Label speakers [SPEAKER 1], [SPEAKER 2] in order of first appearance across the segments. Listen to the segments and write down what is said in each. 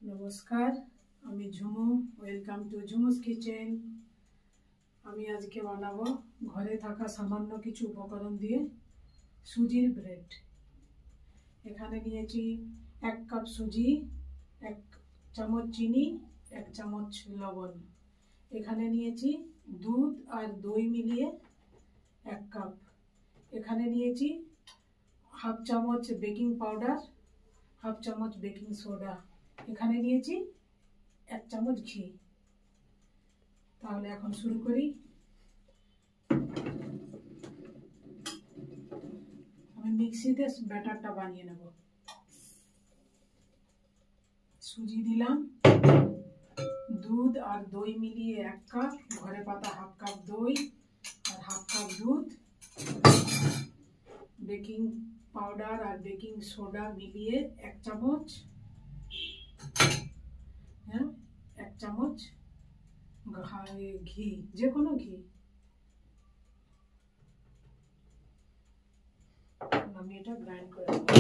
[SPEAKER 1] নমস্কার, আমি Jhumu. Welcome to Jhumu's kitchen. আমি আজকে বানাবো ঘরে থাকা সামান্য কিছু উপকরণ দিয়ে সুজির ব্রেড। এখানে নিয়েছি 1 কাপ সুজি, 1 চামচ চিনি, 1 চামচ লবণ। এখানে নিয়েছি দুধ আর দই মিলিয়ে 1 কাপ। এখানে নিয়েছি হাফ চামচ বেকিং পাউডার, হাফ চামচ বেকিং সোডা। এখানে নিয়েছি 1 চামচ ঘি। তাহলে এখন শুরু করি। আমি মিক্সিতে ব্যাটারটা বানিয়ে নেব। সুজি দিলাম, দুধ আর দই মিলিয়ে 1 কাপ, ঘরে পাতা হাফ কাপ দই আর হাফ কাপ দুধ, বেকিং পাউডার আর বেকিং সোডা মিলিয়ে 1 চামচ, 1 চামচ ঘি, যে কোনো ঘি। আমি এটা গ্রাইন্ড করে নেব।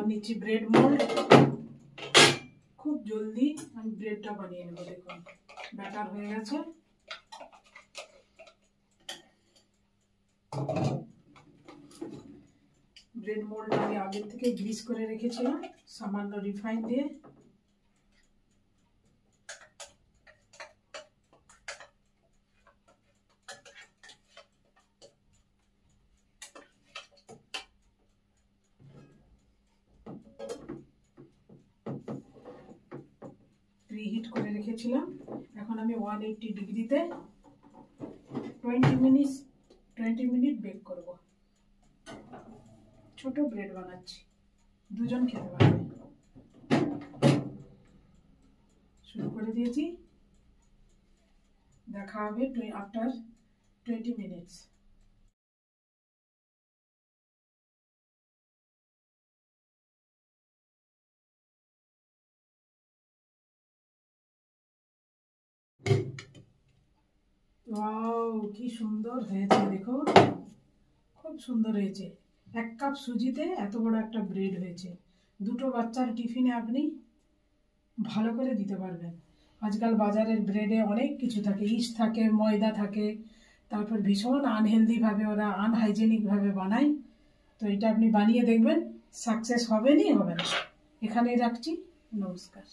[SPEAKER 1] নিচ্ছি ব্রেড মোল্ড। খুব জলদি আমি ব্রেডটা বানিয়ে নেব। দেখুন ব্যাটার হয়ে গেছে। ব্রেড মোল্ড আমি আগে থেকে গ্রিস করে রেখেছিলাম সামান্য রিফাইন দিয়ে। প্রিহিট করে রেখেছিলাম। এখন আমি 180 ডিগ্রিতে 20 মিনিট বেক করব। ছোট ব্রেড বানাচ্ছি, দুজন খেতে পারবে। শুরু করে দিয়েছি। দেখা হবে আফটার 20 মিনিটস। ওয়াও, কি সুন্দর হয়েছে দেখো, খুব সুন্দর হয়েছে। 1 কাপ সুজিতে এত বড় একটা ব্রেড হয়েছে। দুটো বাচ্চার টিফিনে আপনি ভালো করে দিতে পারবেন। আজকাল বাজারের ব্রেডে অনেক কিছু থাকে, ইস্ট থাকে, ময়দা থাকে, তারপর ভীষণ আনহেলদি ভাবে ওরা আনহাইজেনিক ভাবে বানায়। তো এটা আপনি বানিয়ে দেখবেন, সাকসেস হবেনই হবে না। এখানেই রাখছি, নমস্কার।